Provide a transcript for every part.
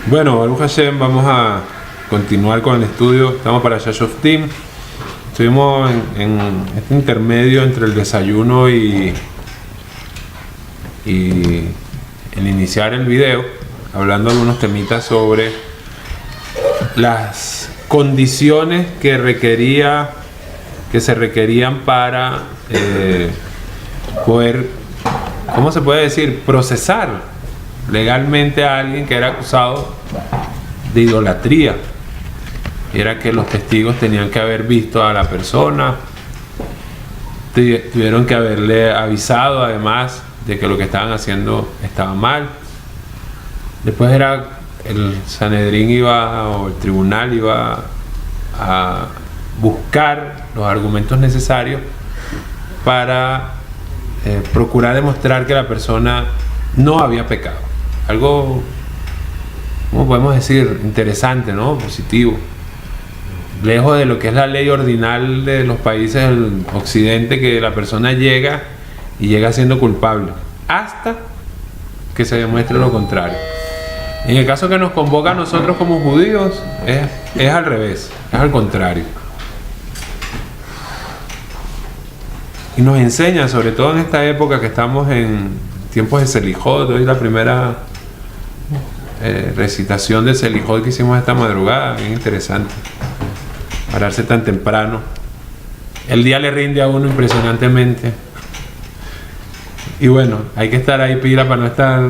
Bueno, Baruch Hashem, vamos a continuar con el estudio. Estamos para Shashoftim. Estuvimos en este intermedio entre el desayuno y el iniciar el video, hablando de algunos temitas sobre las condiciones que se requerían para poder, ¿cómo se puede decir?, procesar legalmente a alguien que era acusado de idolatría. Era que los testigos tenían que haber visto a la persona, tuvieron que haberle avisado además de que lo que estaban haciendo estaba mal. Después era el Sanedrín o el tribunal iba a buscar los argumentos necesarios para procurar demostrar que la persona no había pecado. Algo, ¿cómo podemos decir?, interesante, ¿no? Positivo. Lejos de lo que es la ley ordinal de los países del occidente, que la persona llega siendo culpable hasta que se demuestre lo contrario. En el caso que nos convoca a nosotros como judíos, es al revés, es al contrario. Y nos enseña, sobre todo en esta época que estamos en tiempos de Selijot, hoy la primera recitación de Selijot que hicimos esta madrugada, bien interesante. Pararse tan temprano. El día le rinde a uno impresionantemente. Y bueno, hay que estar ahí pila para no estar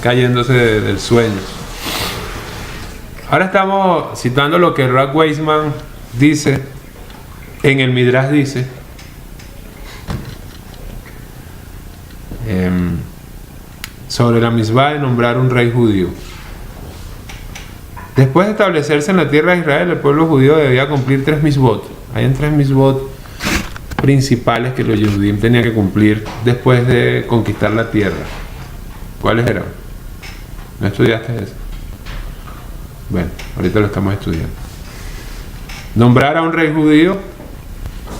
cayéndose del sueño. Ahora estamos citando lo que Rav Weizmann dice, en el Midrash dice, sobre la misbah de nombrar un rey judío. Después de establecerse en la tierra de Israel, el pueblo judío debía cumplir 3 misbot. Hay 3 misbot principales que los judíos tenían que cumplir después de conquistar la tierra. ¿Cuáles eran? ¿No estudiaste eso? Bueno, ahorita lo estamos estudiando. Nombrar a un rey judío,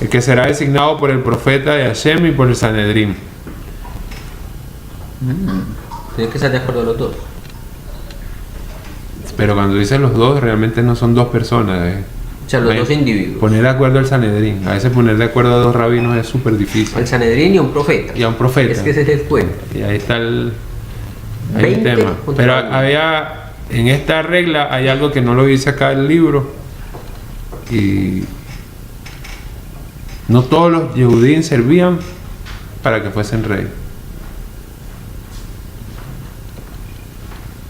el que será designado por el profeta de Hashem y por el Sanedrín. Tienes que estar de acuerdo los dos. Pero cuando dicen los dos, realmente no son 2 personas. O sea, los dos individuos. Poner de acuerdo al Sanedrín. A veces poner de acuerdo a 2 rabinos es súper difícil. Al Sanedrín y a un profeta. Y a un profeta. Es que ese es el cuento. Y ahí está el tema. Pero había, en esta regla hay algo que no lo dice acá el libro. Y no todos los judíos servían para que fuesen rey.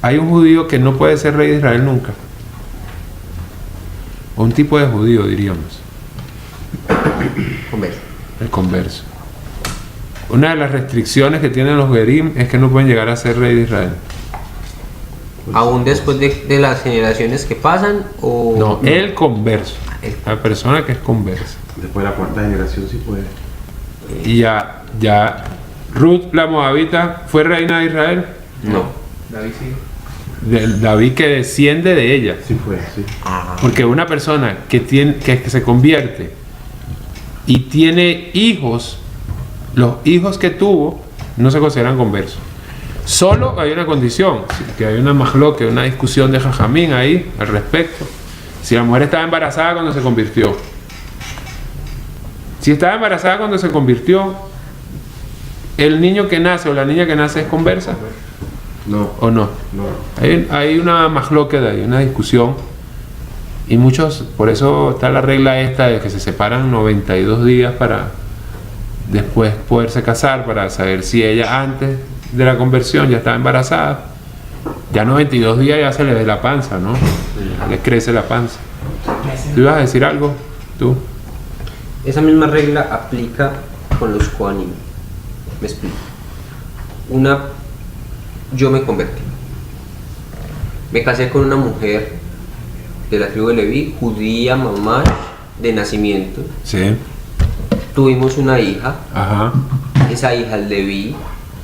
Hay un judío que no puede ser rey de Israel nunca. O un tipo de judío, diríamos. Converso. El converso. Una de las restricciones que tienen los gerim es que no pueden llegar a ser rey de Israel. ¿Aún después de las generaciones que pasan? O No, el converso. La persona que es conversa. Después de la 4ª generación sí puede. Y ya Ruth, la moabita, ¿fue reina de Israel? No. David sí. David, que desciende de ella. Sí fue, sí. Porque una persona que se convierte y tiene hijos, los hijos que tuvo no se consideran conversos. Solo hay una condición, que hay una majloque, una discusión de Jajamín ahí al respecto. Si la mujer estaba embarazada cuando se convirtió. Si estaba embarazada cuando se convirtió, el niño que nace o la niña que nace es conversa. No. ¿O no? No. Hay una majloque de ahí, una discusión. Y muchos, por eso está la regla esta de que se separan 92 días para después poderse casar, para saber si ella antes de la conversión ya estaba embarazada. Ya 92 días ya se le ve la panza, ¿no? Le crece la panza. ¿Tú ibas a decir algo? ¿Tú? Esa misma regla aplica con los Kohanim. Me explico. Yo me convertí. Me casé con una mujer de la tribu de Leví, judía, mamá de nacimiento. Sí. Tuvimos una hija. Ajá. Esa hija es Leví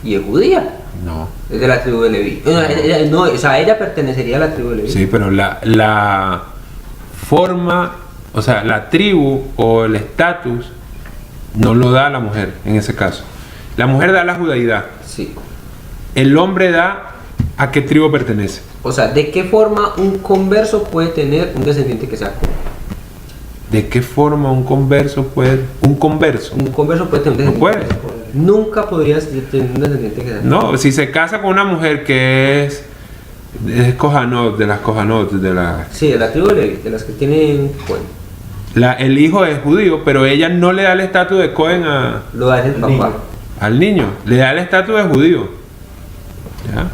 y es judía. No. Es de la tribu de Leví. No, o sea, ella pertenecería a la tribu de Leví. Sí, pero la forma, o sea, la tribu o el estatus no lo da la mujer en ese caso. La mujer da la judaidad. Sí. El hombre da a qué tribu pertenece. O sea, ¿de qué forma un converso puede tener un descendiente que sea Cohen? ¿De qué forma un converso puede... Un converso? Un converso puede tener un No descendiente. puede. Nunca podrías tener un descendiente que sea No, si se casa con una mujer que es Kohanot, de las Kohanot, de la... Sí, de la tribu de Levi, de las que tienen Cohen. El hijo es judío, pero ella no le da el estatus de Cohen Lo hace el papá. al niño. Le da el estatus de judío. ¿Ya?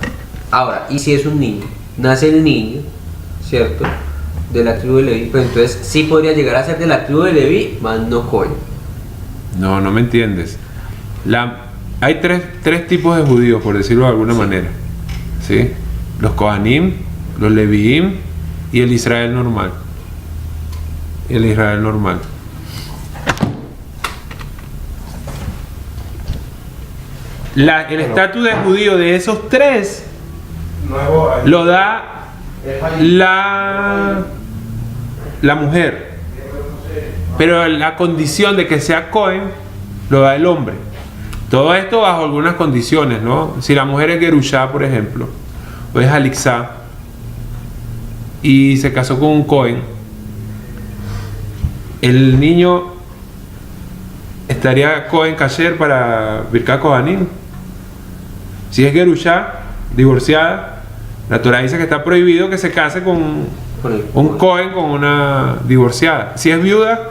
Ahora, ¿y si es un niño? Nace el niño, ¿cierto? De la tribu de Levi, pues entonces sí podría llegar a ser de la tribu de Levi, más no Cohen. No, no me entiendes. Hay tres tipos de judíos, por decirlo de alguna manera. ¿Sí? Los Kohanim, los Leviim y el Israel normal. El Israel normal. El estatus de judío de esos tres lo da la mujer, pero la condición de que sea Cohen lo da el hombre. Todo esto bajo algunas condiciones, ¿no? Si la mujer es Gerushá, por ejemplo, o es Alixá y se casó con un Cohen, el niño estaría Cohen Kasher para Birkat Kohanim. Si es Gerushá, divorciada, la Torah dice que está prohibido que se case con un Cohen con una divorciada. Si es viuda,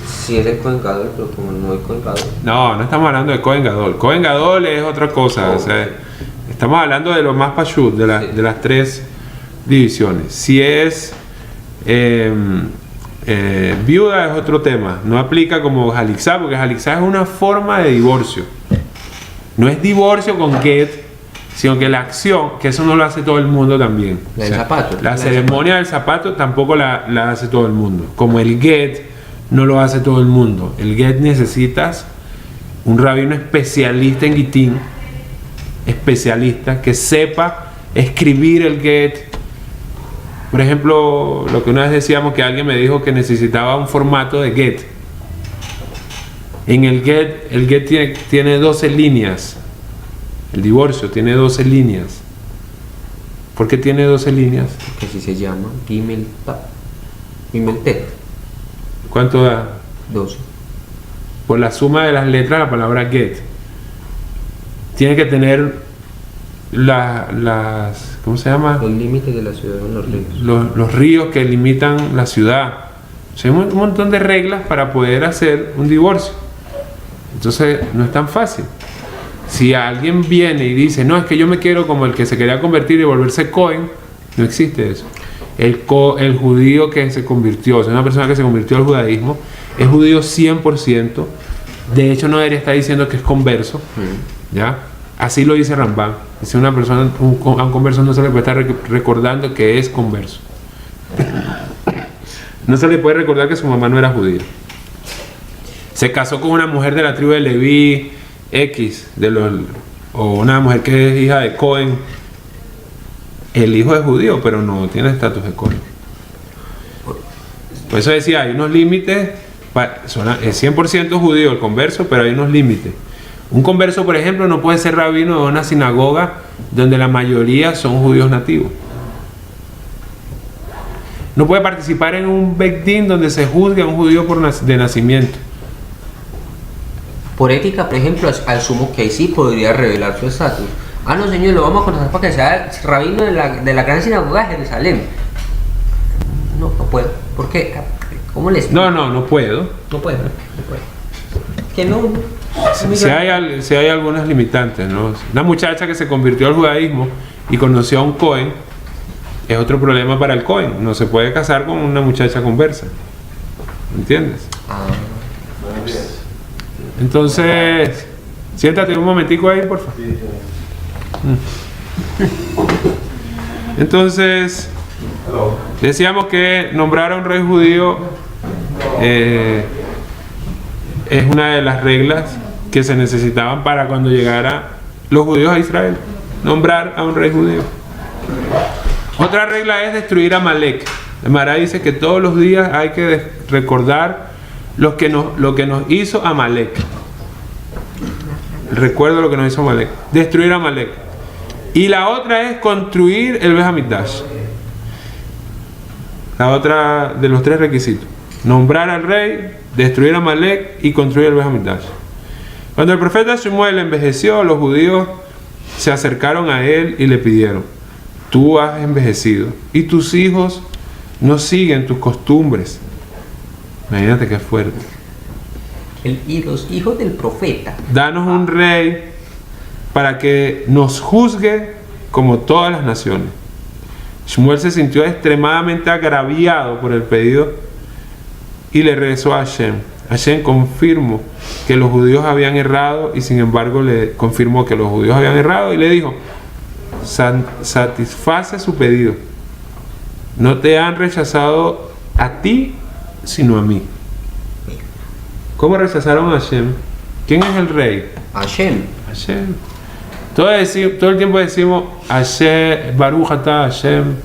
Si es el Cohen Gadol, pero como no hay Cohen Gadol. no estamos hablando de Cohen Gadol. Cohen Gadol es otra cosa. O sea, estamos hablando de lo más pashut, de las tres divisiones. Si es viuda es otro tema. No aplica como Jalixá, porque Jalixá es una forma de divorcio. No es divorcio con get, sino que la acción, que eso no lo hace todo el mundo también. La del zapato. La ceremonia del zapato tampoco la hace todo el mundo. Como el get no lo hace todo el mundo. El get necesitas un rabino especialista en Gitín, especialista, que sepa escribir el get. Por ejemplo, lo que una vez decíamos, que alguien me dijo que necesitaba un formato de get. En el get tiene 12 líneas. El divorcio tiene 12 líneas. ¿Por qué tiene 12 líneas? Que así se llama Gimel Tet. ¿Cuánto da? 12. Por la suma de las letras, la palabra get. Tiene que tener las ¿cómo se llama? Los límites de la ciudad en los ríos. Los ríos que limitan la ciudad. O sea, hay un montón de reglas para poder hacer un divorcio. Entonces, no es tan fácil. Si alguien viene y dice, no, es que yo me quiero como el que se quería convertir y volverse Cohen, no existe eso. El judío que se convirtió, o sea, una persona que se convirtió al judaísmo, es judío 100%. De hecho, no debería estar diciendo que es converso. ¿Ya? Así lo dice Rambam. Dice una persona, a un converso no se le puede estar recordando que es converso. No se le puede recordar que su mamá no era judía. Se casó con una mujer de la tribu de Leví X, o una mujer que es hija de Cohen. El hijo es judío, pero no tiene estatus de Cohen. Por eso decía, hay unos límites. Es 100% judío el converso, pero hay unos límites. Un converso, por ejemplo, no puede ser rabino de una sinagoga donde la mayoría son judíos nativos. No puede participar en un Beit Din donde se juzgue a un judío de nacimiento. Por ética, por ejemplo, asumo que ahí sí podría revelar su estatus. Ah, no, señor, lo vamos a contratar para que sea rabino de la gran sinagoga de Jerusalén. No puedo. ¿Por qué? ¿Cómo les explico? No puedo. No puedo. Que no. Si hay algunas limitantes, ¿no? Una muchacha que se convirtió al judaísmo y conoció a un Cohen, es otro problema para el Cohen. No se puede casar con una muchacha conversa. ¿Entiendes? Entonces, siéntate un momentico ahí, por favor. Entonces, decíamos que nombrar a un rey judío es una de las reglas que se necesitaban para cuando llegaran los judíos a Israel. Nombrar a un rey judío. Otra regla es destruir a Amalek. El Mará dice que todos los días hay que recordar lo que nos hizo Amalek. Recuerdo lo que nos hizo Amalek. Destruir a Amalek. Y la otra es construir el Beit HaMikdash. La otra de los 3 requisitos: nombrar al rey, destruir a Amalek y construir el Beit HaMikdash. Cuando el profeta Shmuel envejeció, los judíos se acercaron a él y le pidieron: tú has envejecido y tus hijos no siguen tus costumbres. Imagínate qué fuerte. Y los hijos del profeta. Danos un rey para que nos juzgue como todas las naciones. Shmuel se sintió extremadamente agraviado por el pedido y le rezó a Hashem. Hashem confirmó que los judíos habían errado y sin embargo le confirmó que los judíos habían errado y le dijo: satisface su pedido. No te han rechazado a ti, sino a mí. ¿Cómo rechazaron a Hashem? ¿Quién es el rey? Hashem. Hashem. Todo el tiempo decimos Hashem, Baruch atah Hashem,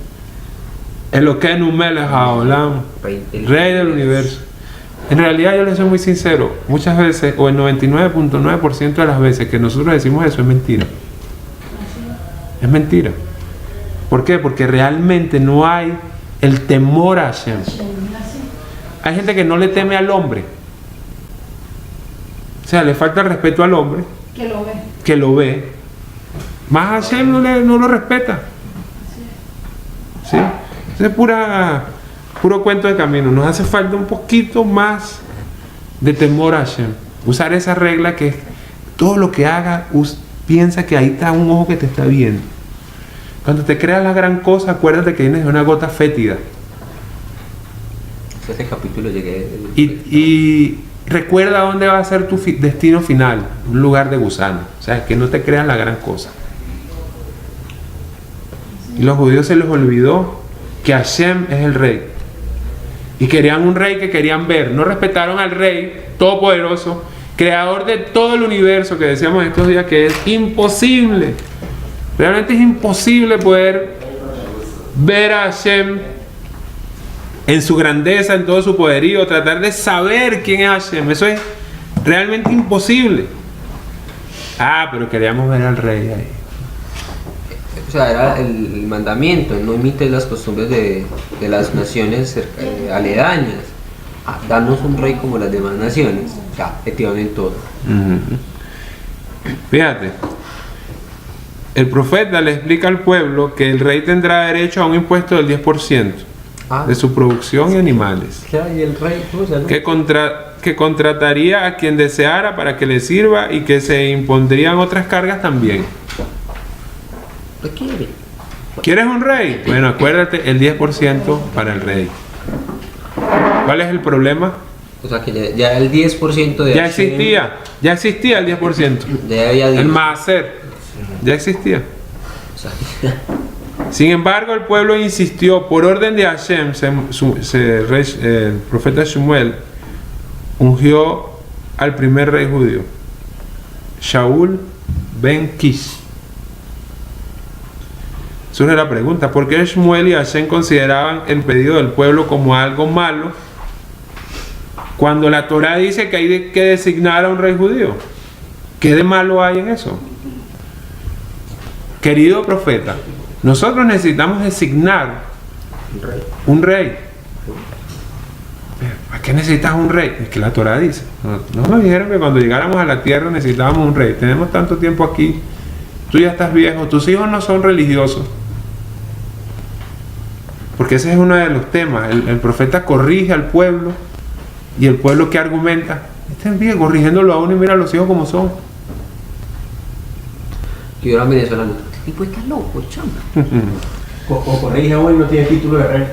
Elokeinu melech haolam, Rey del universo. En realidad, yo les soy muy sincero, muchas veces, o el 99.9% de las veces que nosotros decimos eso es mentira. Es mentira. ¿Por qué? Porque realmente no hay el temor a Hashem. Hay gente que no le teme al hombre. O sea, le falta el respeto al hombre. Que lo ve. Más Hashem no lo respeta. ¿Sí? Es puro cuento de camino. Nos hace falta un poquito más de temor a Hashem. Usar esa regla que todo lo que haga, piensa que ahí está un ojo que te está viendo. Cuando te creas la gran cosa, acuérdate que tienes una gota fétida. Este capítulo llegué. Y recuerda dónde va a ser tu destino final. Un lugar de gusano. O sea, que no te creas la gran cosa. Y los judíos se les olvidó que Hashem es el rey. Y querían un rey que querían ver. No respetaron al rey todopoderoso, creador de todo el universo, que decíamos estos días que es imposible. Realmente es imposible poder ver a Hashem en su grandeza, en todo su poderío, tratar de saber quién es Hashem. Eso es realmente imposible. Pero queríamos ver al rey ahí. O sea, era el mandamiento: no imites las costumbres de las naciones aledañas. Danos un rey como las demás naciones. Ya, efectivamente todo. Fíjate, el profeta le explica al pueblo que el rey tendrá derecho a un impuesto del 10% de su producción y animales. ¿Y el rey? Que contrataría a quien deseara para que le sirva y que se impondrían otras cargas también. ¿Qué quiere? ¿Quieres un rey? Bueno, acuérdate, el 10% para el rey. ¿Cuál es el problema? O sea, que ya el 10% de ya existía el 10%. Ya había el maaser ya existía. O sea, sin embargo, el pueblo insistió. Por orden de Hashem, el profeta Shmuel ungió al primer rey judío, Shaul ben Kish. Surge la pregunta: ¿por qué Shmuel y Hashem consideraban el pedido del pueblo como algo malo cuando la Torá dice que hay que designar a un rey judío? ¿Qué de malo hay en eso? Querido profeta, nosotros necesitamos designar un rey. ¿Para qué necesitas un rey? Es que la Torá dice. Nos dijeron que cuando llegáramos a la tierra necesitábamos un rey. Tenemos tanto tiempo aquí. Tú ya estás viejo. Tus hijos no son religiosos. Porque ese es uno de los temas. El profeta corrige al pueblo. Y el pueblo que argumenta: estén bien corrigiéndolo a uno y mira a los hijos como son. Y ahora venezolano: este tipo está loco, chamba. O corrige hoy, no tiene título de rey.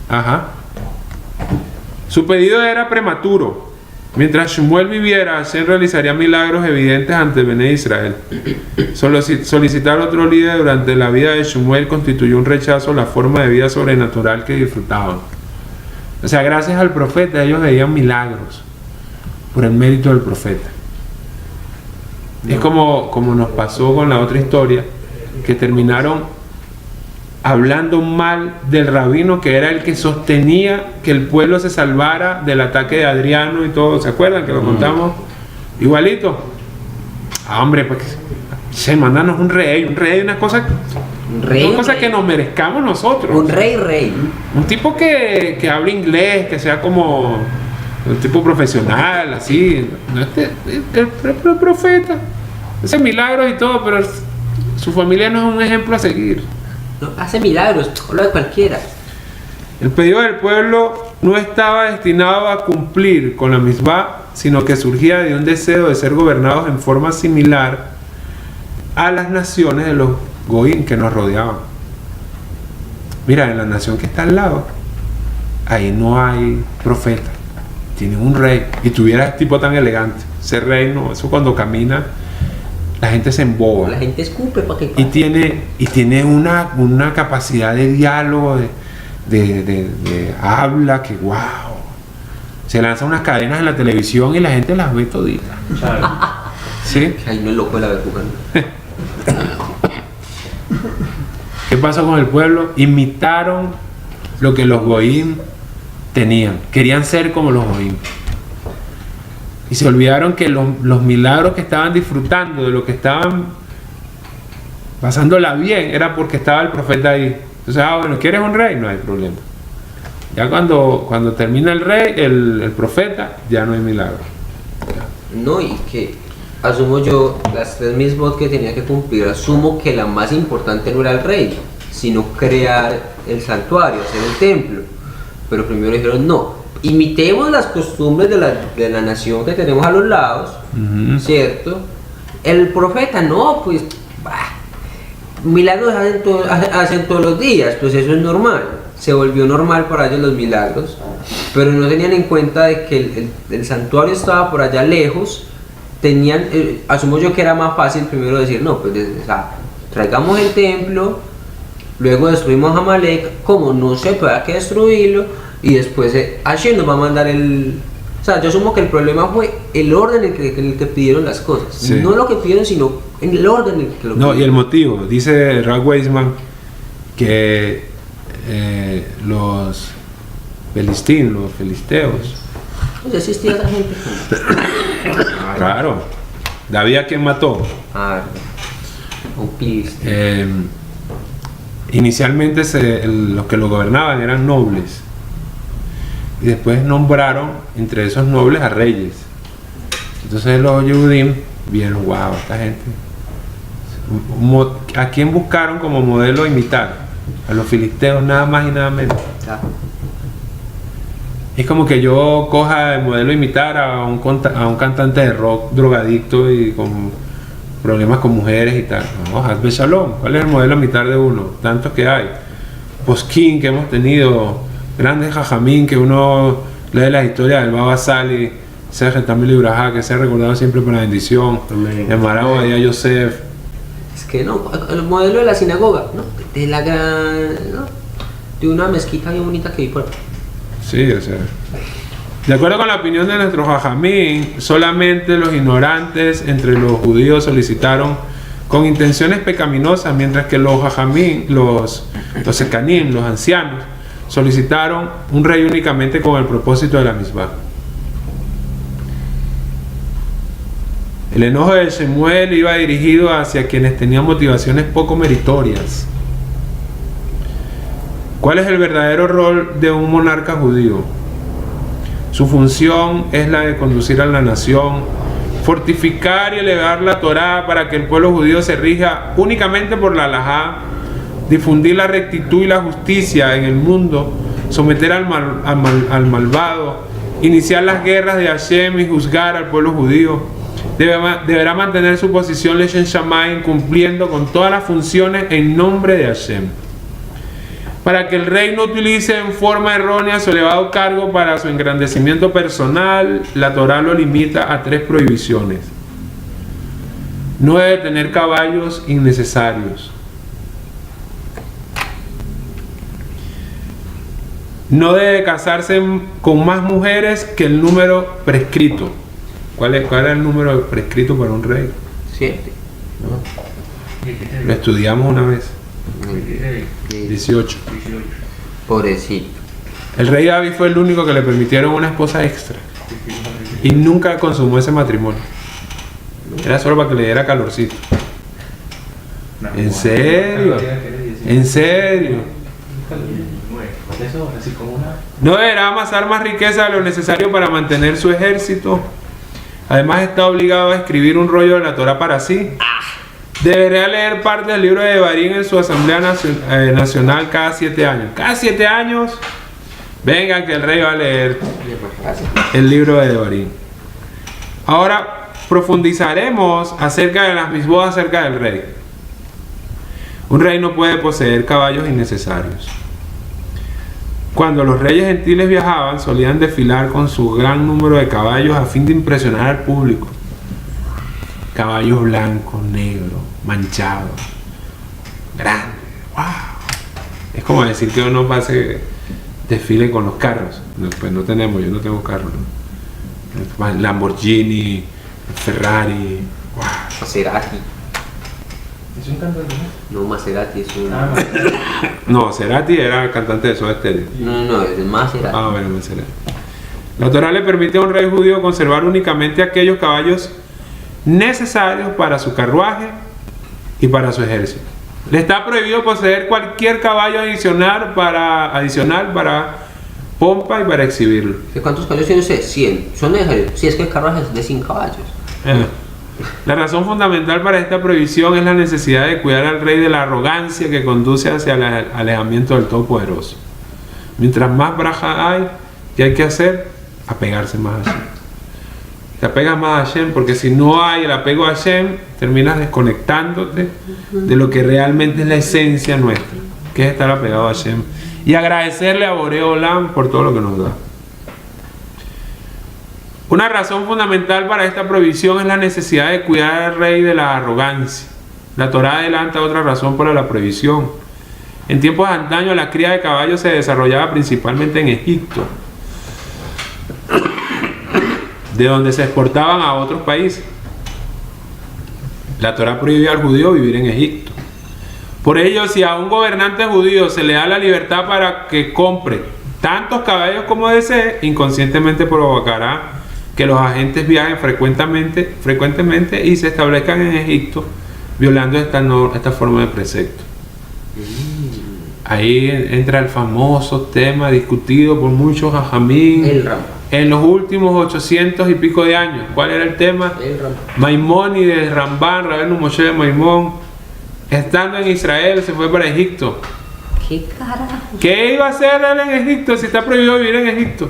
Ajá. Su pedido era prematuro. Mientras Shmuel viviera, Hashem realizaría milagros evidentes ante el Bené Israel. Solicitar otro líder durante la vida de Shmuel constituyó un rechazo a la forma de vida sobrenatural que disfrutaban. O sea, gracias al profeta ellos veían milagros por el mérito del profeta. Es como nos pasó con la otra historia, que terminaron hablando mal del rabino que era el que sostenía que el pueblo se salvara del ataque de Adriano y todo. ¿Se acuerdan que lo contamos? Igualito. Hombre, pues Se mándanos un rey, una cosa que nos merezcamos nosotros. Un rey. Un tipo que hable inglés, que sea como un tipo profesional, así. No el profeta. Hace milagros y todo, pero su familia no es un ejemplo a seguir. No, hace milagros, lo de cualquiera. El pedido del pueblo no estaba destinado a cumplir con la misma, sino que surgía de un deseo de ser gobernados en forma similar a las naciones de los Goín que nos rodeaban. Mira, en la nación que está al lado, ahí no hay profeta, tienen un rey, y tuviera ese tipo tan elegante. Ese rey, no, eso cuando camina, la gente se emboba. La gente escupe para que y tiene una capacidad de diálogo, de habla, que wow. Se lanzan unas cadenas en la televisión y la gente las ve toditas. ¿Sí? Ay, no es loco la vez jugando. ¿Qué pasó con el pueblo? Imitaron lo que los Goín tenían. Querían ser como los Goín. Y se olvidaron que los milagros que estaban disfrutando, de lo que estaban pasándola bien, era porque estaba el profeta ahí. Entonces, bueno, ¿quieres un rey? No hay problema. Ya cuando termina el rey, el profeta, ya no hay milagro. No, y que asumo yo, las 3 mitzvot que tenía que cumplir, asumo que la más importante no era el rey, sino crear el santuario, hacer el templo. Pero primero dijeron, no, imitemos las costumbres de la nación que tenemos a los lados, ¿cierto? El profeta, no, pues, milagros hacen todos los días, pues eso es normal. Se volvió normal para ellos los milagros, pero no tenían en cuenta de que el santuario estaba por allá lejos. Asumo yo que era más fácil primero decir, no, pues traigamos el templo, luego destruimos a Amalek, como no se pueda que destruirlo, y después Hashem nos va a mandar O sea, yo asumo que el problema fue el orden en el que pidieron las cosas. Sí. No lo que pidieron, sino en el orden en el que lo pidieron. No, y el motivo. Dice Ralph Weisman que los filisteos. Pues existía esa gente. Claro. David, ¿a quién mató? Un filisteo. Inicialmente los que lo gobernaban eran nobles. Y después nombraron entre esos nobles a reyes. Entonces los Yehudim vieron, wow, esta gente. ¿A quién buscaron como modelo a imitar? A los filisteos, nada más y nada menos. Es como que yo coja el modelo a imitar a un cantante de rock drogadicto y con problemas con mujeres y tal. No, Hazbe Shalom. ¿Cuál es el modelo a imitar de uno? Tantos que hay. Posquín que hemos tenido, grandes jajamín que uno lee la historia del Baba Sali, Sergio Tamil Ibrahá, que se ha recordado siempre por la bendición. El Marabo de Yosef. Es que no, el modelo de la sinagoga, ¿no? De la gran, ¿no? De una mezquita bien bonita que vi por. Sí, o sea. De acuerdo con la opinión de nuestro jajamín, solamente los ignorantes entre los judíos solicitaron con intenciones pecaminosas, mientras que los jajamín, los sekanim, los ancianos, solicitaron un rey únicamente con el propósito de la misma. El enojo de Shemuel iba dirigido hacia quienes tenían motivaciones poco meritorias. ¿Cuál es el verdadero rol de un monarca judío? Su función es la de conducir a la nación, fortificar y elevar la Torá para que el pueblo judío se rija únicamente por la halajá, difundir la rectitud y la justicia en el mundo, someter al malvado, iniciar las guerras de Hashem y juzgar al pueblo judío. Deberá mantener su posición Leshem Shamayim, cumpliendo con todas las funciones en nombre de Hashem. Para que el rey no utilice en forma errónea su elevado cargo para su engrandecimiento personal, la Torá lo limita a 3 prohibiciones. No debe tener caballos innecesarios. No debe casarse con más mujeres que el número prescrito. ¿Cuál era el número prescrito para un rey? 7. Lo estudiamos una vez. 18. Pobrecito. El rey David fue el único que le permitieron una esposa extra. Y nunca consumó ese matrimonio. Era solo para que le diera calorcito. ¿En serio? ¿En serio? No deberá amasar más riqueza de lo necesario para mantener su ejército. Además está obligado a escribir un rollo de la Torá para sí. Debería leer parte del libro de Devarim en su asamblea nacional cada 7 años. Cada 7 años, vengan que el rey va a leer el libro de Devarim. Ahora profundizaremos acerca de las misbot acerca del rey. Un rey no puede poseer caballos innecesarios. Cuando los reyes gentiles viajaban, solían desfilar con su gran número de caballos a fin de impresionar al público. Caballos blancos, negros, manchados, grandes. ¡Wow! Es como decir que uno pase desfile con los carros. Pues no tenemos, yo no tengo carro, ¿no? Lamborghini, Ferrari. ¡Wow! Maserati. ¿Es un cantante? No, Maserati es un... No, Cerati era cantante de Soda Stereo. No, es Maserati. Ah, bueno, Maserati. La Torá le permite a un rey judío conservar únicamente aquellos caballos necesarios para su carruaje y para su ejército. Le está prohibido poseer cualquier caballo adicional para pompa y para exhibirlo. ¿Cuántos caballos tiene usted? 100. Son necesarios. Si es que el carruaje es de 100 caballos. La razón fundamental para esta prohibición es la necesidad de cuidar al rey de la arrogancia que conduce hacia el alejamiento del Todopoderoso. Mientras más braja hay, ¿qué hay que hacer? Apegarse más a Hashem. Te apegas más a Hashem, porque si no hay el apego a Hashem, terminas desconectándote de lo que realmente es la esencia nuestra, que es estar apegado a Hashem y agradecerle a Boré Olam por todo lo que nos da. Una razón fundamental para esta prohibición es la necesidad de cuidar al rey de la arrogancia. La Torá adelanta otra razón para la prohibición. En tiempos de antaño la cría de caballos se desarrollaba principalmente en Egipto, de donde se exportaban a otros países. La Torá prohíbe al judío vivir en Egipto. Por ello, si a un gobernante judío se le da la libertad para que compre tantos caballos como desee, inconscientemente provocará que los agentes viajen frecuentemente y se establezcan en Egipto, violando esta forma de precepto. Ahí entra el famoso tema discutido por muchos hajamim en los últimos 800 y pico de años. ¿Cuál era el tema? Maimónides, Rambán, Rabbeinu Moshe de Maimón, estando en Israel, se fue para Egipto. ¿Qué carajo? ¿Qué iba a hacer él en Egipto si está prohibido vivir en Egipto?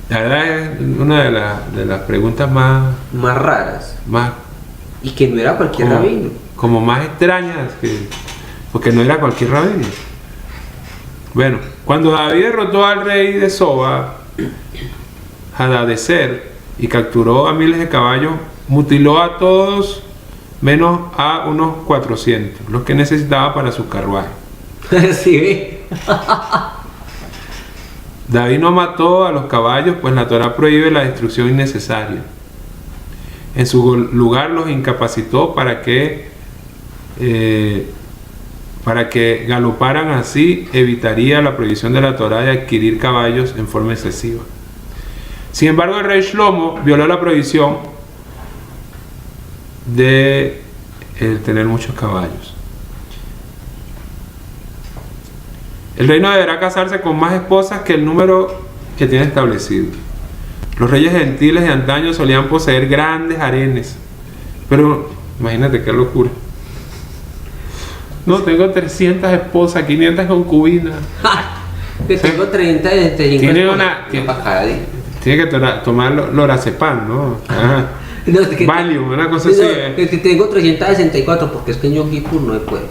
La verdad es una de las preguntas más raras. Más, y que no era cualquier rabino. Como más extrañas, porque no era cualquier rabino. Bueno, cuando David derrotó al rey de Soba, Hadadezer, y capturó a miles de caballos, mutiló a todos menos a unos 400, los que necesitaba para su carruaje. Sí, ve. David no mató a los caballos, pues la Torá prohíbe la destrucción innecesaria. En su lugar los incapacitó para que galoparan, así evitaría la prohibición de la Torá de adquirir caballos en forma excesiva. Sin embargo, el rey Shlomo violó la prohibición de tener muchos caballos. El reino deberá casarse con más esposas que el número que tiene establecido. Los reyes gentiles de antaño solían poseer grandes harenes. Pero imagínate qué locura. No, tengo 300 esposas, 500 concubinas. Que tengo 30 de tiene que tomar lorazepam, ¿no? Ajá. No, es que Valium, una cosa así. Que tengo 364 porque es que en Yom Kippur no se puede.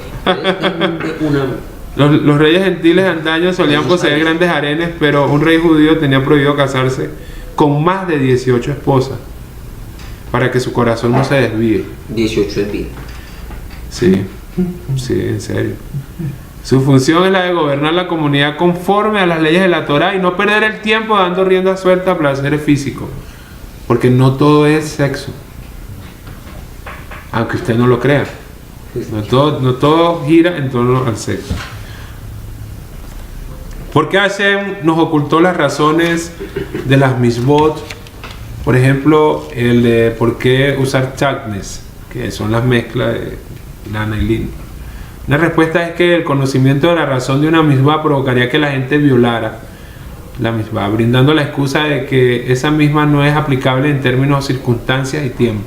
Los reyes gentiles de antaño solían poseer grandes harenes, pero un rey judío tenía prohibido casarse con más de 18 esposas para que su corazón no se desvíe. 18 es bien. Sí, en serio. Su función es la de gobernar la comunidad conforme a las leyes de la Torá y no perder el tiempo dando rienda suelta a placeres físicos, porque no todo es sexo, aunque usted no lo crea. No todo gira en torno al sexo. ¿Por qué Hashem nos ocultó las razones de las misbot? Por ejemplo, el de por qué usar chaknes. que son las mezclas de lana y lino. Una respuesta es que el conocimiento de la razón de una misma provocaría que la gente violara la misma, brindando la excusa de que esa misma no es aplicable en términos, circunstancias y tiempo.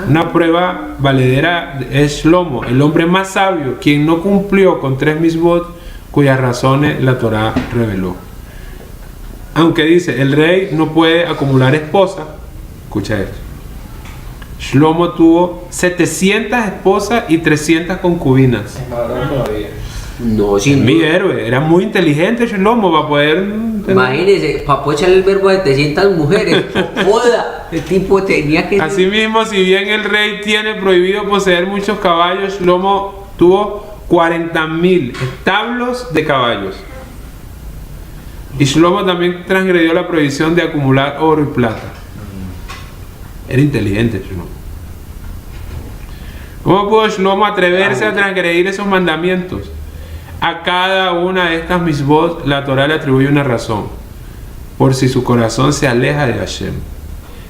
Una prueba valedera es Shlomo, el hombre más sabio, quien no cumplió con 3 mitzvot cuyas razones la Torá reveló. Aunque dice, el rey no puede acumular esposas, escucha esto. Shlomo tuvo 700 esposas y 300 concubinas. Es más grande todavía. No, sin Mi duda. héroe, era muy inteligente Shlomo para poder... Imagínese, para poder echarle el verbo de 700 mujeres. Joda, el tipo tenía que. Asimismo, si bien el rey tiene prohibido poseer muchos caballos, Shlomo tuvo 40.000 establos de caballos. Y Shlomo también transgredió la prohibición de acumular oro y plata. Era inteligente Shlomo. ¿Cómo pudo Shlomo atreverse a transgredir esos mandamientos? A cada una de estas mitzvot la Torá le atribuye una razón, por si su corazón se aleja de Hashem.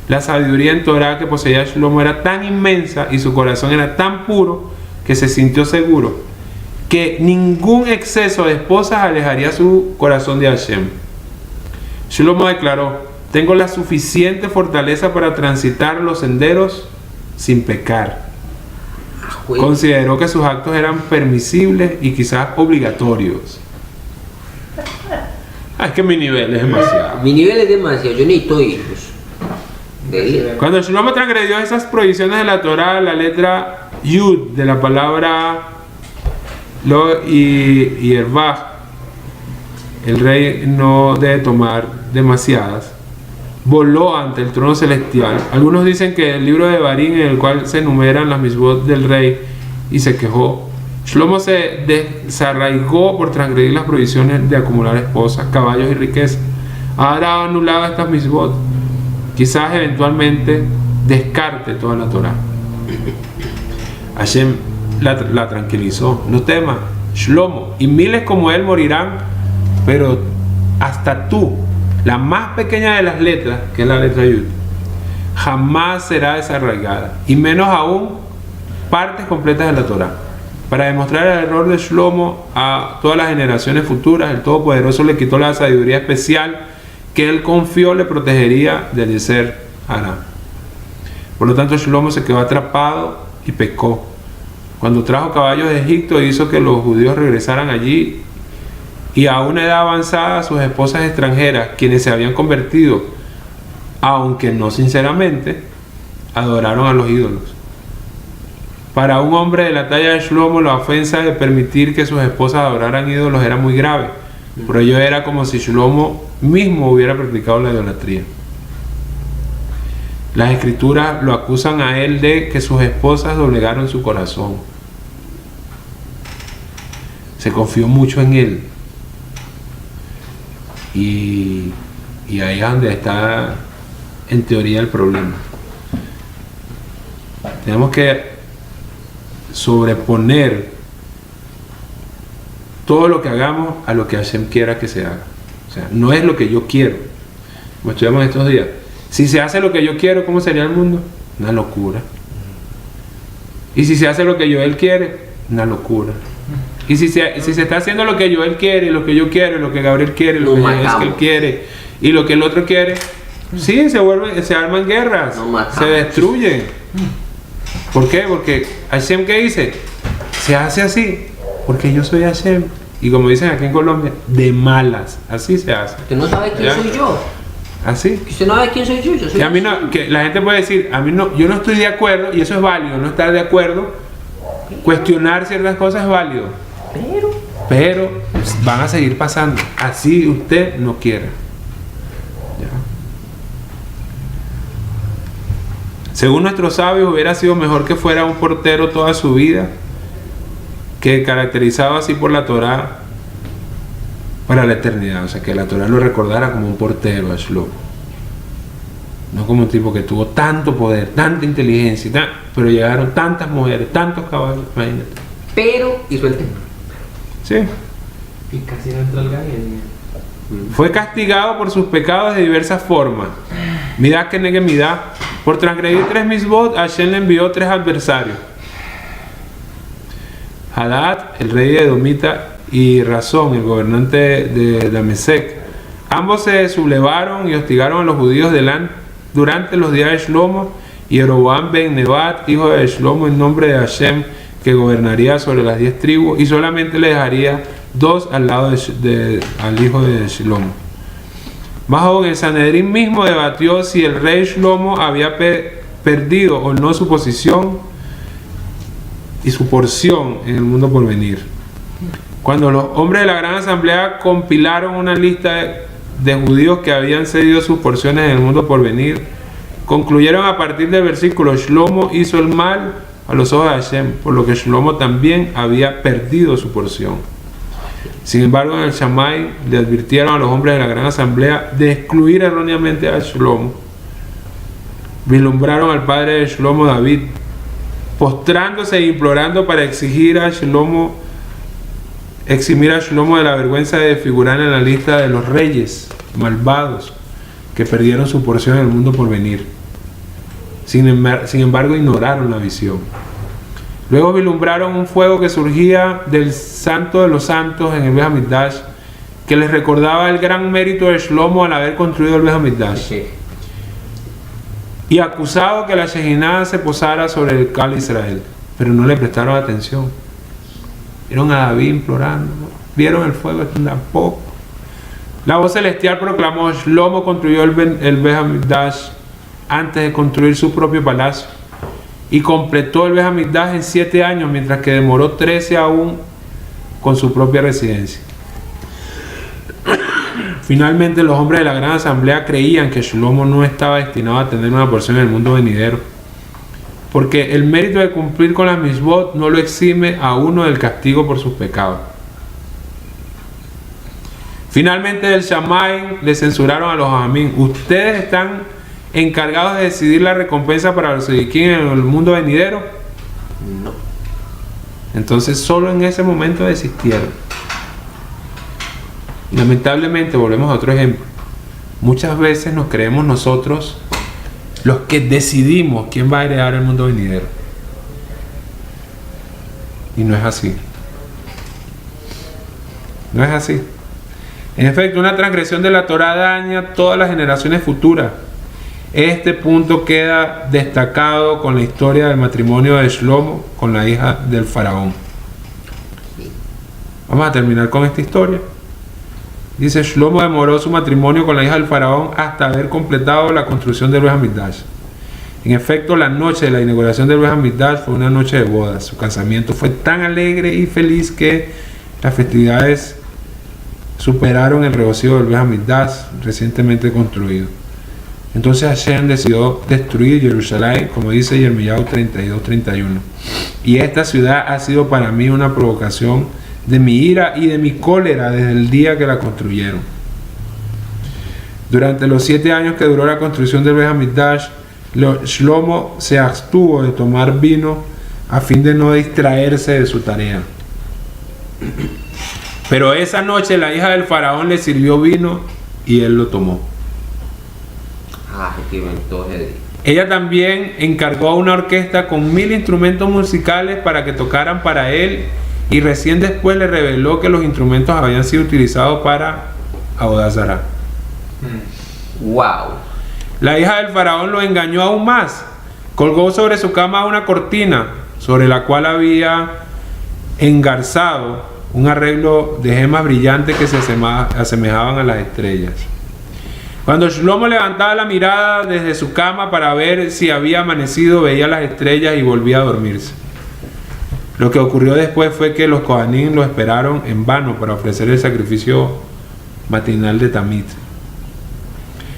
La sabiduría en Torá que poseía Shlomo era tan inmensa y su corazón era tan puro que se sintió seguro que ningún exceso de esposas alejaría su corazón de Hashem. Shlomo declaró: tengo la suficiente fortaleza para transitar los senderos sin pecar. Consideró que sus actos eran permisibles y quizás obligatorios. Es que mi nivel es demasiado. Mi nivel es demasiado, yo necesito hijos. Dele. Cuando Shlomo transgredió esas prohibiciones de la Torá, la letra Yud de la palabra Lo y Ervah, el rey no debe tomar demasiadas, voló ante el trono celestial. Algunos dicen que el libro de Barín, en el cual se enumeran las mitzvot del rey, y se quejó. Shlomo se desarraigó por transgredir las prohibiciones de acumular esposas, caballos y riqueza. Ahora ha anulado estas mitzvot. Quizás eventualmente descarte toda la Torá. Hashem la tranquilizó: no temas, Shlomo, y miles como él morirán, pero hasta tú, la más pequeña de las letras, que es la letra Yud, jamás será desarraigada, y menos aún partes completas de la Torá. Para demostrar el error de Shlomo a todas las generaciones futuras, el Todopoderoso le quitó la sabiduría especial que él confió le protegería del Yeser Hará. Por lo tanto, Shlomo se quedó atrapado y pecó. Cuando trajo caballos de Egipto, hizo que los judíos regresaran allí, y a una edad avanzada sus esposas extranjeras, quienes se habían convertido, aunque no sinceramente, adoraron a los ídolos. Para un hombre de la talla de Shlomo, la ofensa de permitir que sus esposas adoraran ídolos era muy grave. Por ello era como si Shlomo mismo hubiera practicado la idolatría. Las escrituras lo acusan a él de que sus esposas doblegaron su corazón. Se confió mucho en él. Y ahí es donde está en teoría el problema. Tenemos que sobreponer todo lo que hagamos a lo que Hashem quiera que se haga. O sea, no es lo que yo quiero, como estudiamos estos días. Si se hace lo que yo quiero, ¿cómo sería el mundo? Una locura. Y si se hace lo que Joel quiere, una locura. Y si se está haciendo lo que Joel quiere, y lo que yo quiero, y lo que Gabriel quiere, y lo que Eskel quiere, y lo que el otro quiere, sí, se arman guerras, se destruyen. ¿Por qué? Porque Hashem, ¿qué dice? Se hace así, porque yo soy Hashem. Y como dicen aquí en Colombia, de malas, así se hace. Usted no sabe quién soy yo. Así. Usted no sabe quién soy yo. Yo soy que a mí no, que la gente puede decir, a mí no, yo no estoy de acuerdo, y eso es válido, no estar de acuerdo. Cuestionar ciertas cosas es válido. Pero van a seguir pasando. Así usted no quiere. ¿Ya? Según nuestros sabios, hubiera sido mejor que fuera un portero toda su vida, que caracterizado así por la Torá para la eternidad. O sea, que la Torá lo recordara como un portero a Shlomo, no como un tipo que tuvo tanto poder, tanta inteligencia, pero llegaron tantas mujeres, tantos caballos, imagínate. Pero hizo el tema. Sí. Y casi no entra el gallo. Fue castigado por sus pecados de diversas formas. Midá que negue midá. Por transgredir 3 mitzvot, Hashem le envió 3 adversarios. Hadad, el rey de Edomita, y Razón, el gobernante de Damesec. Ambos se sublevaron y hostigaron a los judíos durante los días de Shlomo, y Jeroboam ben Nebat, hijo de Shlomo, en nombre de Hashem, que gobernaría sobre las 10 tribus, y solamente le dejaría 2 al lado al hijo de Shlomo. Más aún, el Sanedrín mismo debatió si el rey Shlomo había perdido o no su posición y su porción en el mundo por venir. Cuando los hombres de la gran asamblea compilaron una lista de judíos que habían cedido sus porciones en el mundo por venir, concluyeron a partir del versículo: Shlomo hizo el mal a los ojos de Hashem, por lo que Shlomo también había perdido su porción. Sin embargo, en el Shammai le advirtieron a los hombres de la gran asamblea de excluir erróneamente a Shlomo. Vislumbraron al padre de Shlomo, David, postrándose e implorando para eximir a Shlomo de la vergüenza de figurar en la lista de los reyes malvados que perdieron su porción en el mundo por venir. Sin embargo, ignoraron la visión. Luego vislumbraron un fuego que surgía del Santo de los Santos en el Beit HaMikdash, que les recordaba el gran mérito de Shlomo al haber construido el Beit HaMikdash. Sí. Y acusado que la Shejinah se posara sobre el Kal Israel, pero no le prestaron atención. Vieron a David implorando, vieron el fuego, tampoco. La voz celestial proclamó: Shlomo construyó el Beit HaMikdash antes de construir su propio palacio, y completó el Beit HaMikdash en 7 años, mientras que demoró 13 aún con su propia residencia. Finalmente, los hombres de la gran asamblea creían que Shlomo no estaba destinado a tener una porción en el mundo venidero, porque el mérito de cumplir con las mitzvot no lo exime a uno del castigo por sus pecados. Finalmente, del Shammai le censuraron a los Jajamim: ustedes están encargados de decidir la recompensa para los Sediquín en el mundo venidero. No. Entonces, solo en ese momento desistieron. Lamentablemente, volvemos a otro ejemplo. Muchas veces nos creemos nosotros los que decidimos quién va a heredar el mundo venidero. Y no es así. No es así. En efecto, una transgresión de la Torá daña todas las generaciones futuras. Este punto queda destacado con la historia del matrimonio de Shlomo con la hija del faraón. Vamos a terminar con esta historia. Dice: Shlomo demoró su matrimonio con la hija del faraón hasta haber completado la construcción del Beit HaMikdash. En efecto, la noche de la inauguración del Beit HaMikdash fue una noche de bodas. Su casamiento fue tan alegre y feliz que las festividades superaron el regocijo del Beit HaMikdash recientemente construido. Entonces Hashem decidió destruir Jerusalén, como dice Yirmiyahu 32:31. Y esta ciudad ha sido para mí una provocación de mi ira y de mi cólera desde el día que la construyeron. Durante los 7 años que duró la construcción del Beit HaMikdash, Shlomo se abstuvo de tomar vino a fin de no distraerse de su tarea. Pero esa noche la hija del faraón le sirvió vino y él lo tomó. Ella también encargó a una orquesta con 1000 instrumentos musicales para que tocaran para él, y recién después le reveló que los instrumentos habían sido utilizados para Avodat Zará. Wow. La hija del faraón lo engañó aún más. Colgó sobre su cama una cortina sobre la cual había engarzado un arreglo de gemas brillantes que se asemejaban a las estrellas. Cuando Shlomo levantaba la mirada desde su cama para ver si había amanecido, veía las estrellas y volvía a dormirse. Lo que ocurrió después fue que los Kohanim lo esperaron en vano para ofrecer el sacrificio matinal de Tamid,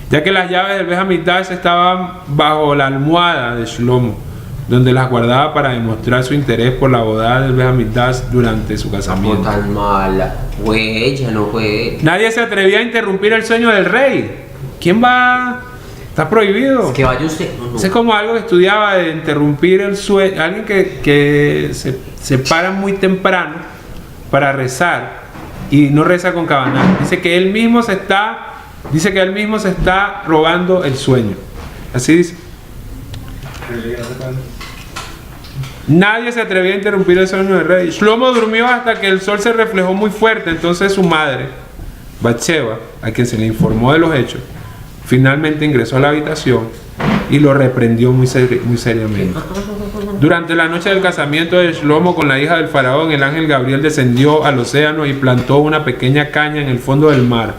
ya que las llaves del Beit HaMikdash estaban bajo la almohada de Shlomo, donde las guardaba para demostrar su interés por la boda del Beit HaMikdash durante su casamiento. No tan mala. Fue ella, no fue él. Nadie se atrevía a interrumpir el sueño del rey. ¿Quién va? Está prohibido. Es que vaya usted. No. Es como algo que estudiaba de interrumpir el sueño. Alguien que se para muy temprano para rezar y no reza con cabana. Dice que él mismo se está robando el sueño. Así dice. Nadie se atrevía a interrumpir el sueño del rey. Shlomo durmió hasta que el sol se reflejó muy fuerte. Entonces su madre, Bathsheba, a quien se le informó de los hechos, finalmente ingresó a la habitación y lo reprendió muy seriamente. Durante la noche del casamiento de Shlomo con la hija del faraón, el ángel Gabriel descendió al océano y plantó una pequeña caña en el fondo del mar.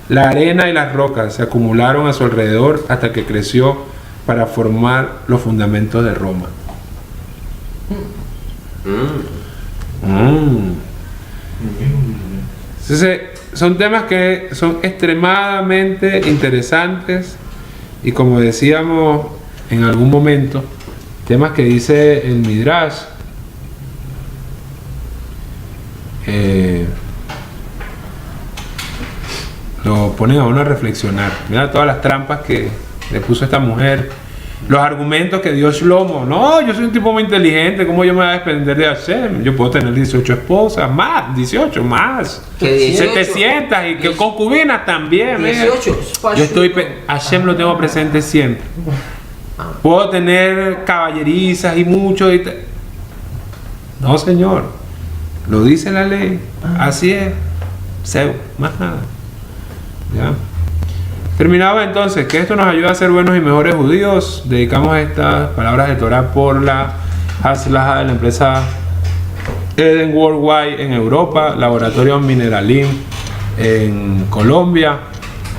La arena y las rocas se acumularon a su alrededor hasta que creció para formar los fundamentos de Roma. Entonces, son temas que son extremadamente interesantes y, como decíamos en algún momento, temas que dice el Midrash, lo ponen a uno a reflexionar. Mira todas las trampas que le puso esta mujer, los argumentos que dio Shlomo. No, yo soy un tipo muy inteligente, ¿cómo yo me voy a depender de Hashem? Yo puedo tener 18 esposas, más, 18 más, ¿Qué 18? 700 y que concubinas también. 18. Yo estoy, Hashem lo tengo presente siempre. Puedo tener caballerizas y mucho. No, señor, lo dice la ley, así es, más nada. ¿Ya? Terminado entonces, que esto nos ayuda a ser buenos y mejores judíos. Dedicamos estas palabras de Torah por la Hatzlaha de la empresa Eden Worldwide en Europa, Laboratorio Mineralim en Colombia,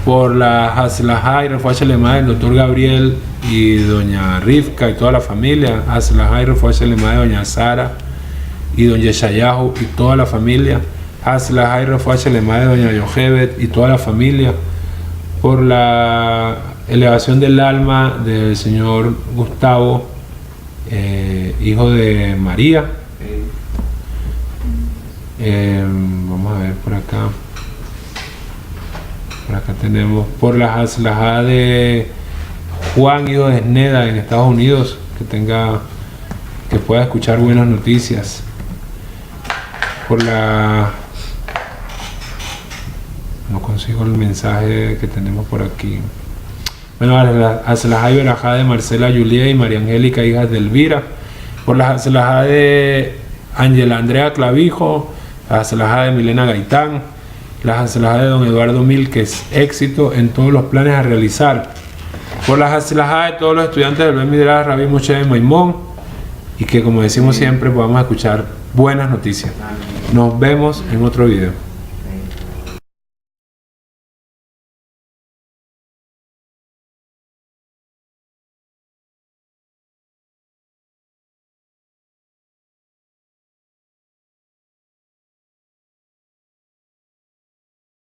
por la Hatzlaha y Refuah Shelema del doctor Gabriel y doña Rivka y toda la familia, Hatzlaha y Refuah Shelema de doña Sara y don Yeshayahu y toda la familia, Hatzlaha y Refuah Shelema de doña Yochebet y toda la familia, por la elevación del alma del señor Gustavo, hijo de María. Vamos a ver por acá. Por acá tenemos por la Hatzlaha de Juan, hijo de Sneda, en Estados Unidos, que pueda escuchar buenas noticias. Por la... No consigo el mensaje que tenemos por aquí. Bueno, la Hatzlaha y Berajá de Marcela Julia y María Angélica, hijas de Elvira. Por la Hatzlaha de Ángela Andrea Clavijo, la Hatzlaha de Milena Gaitán, la Hatzlaha de don Eduardo Milques, éxito en todos los planes a realizar. Por la Hatzlaha de todos los estudiantes del Ben Midrash Rabbi Moshe Maimón, y que, como decimos siempre, podamos escuchar buenas noticias. Nos vemos en otro video.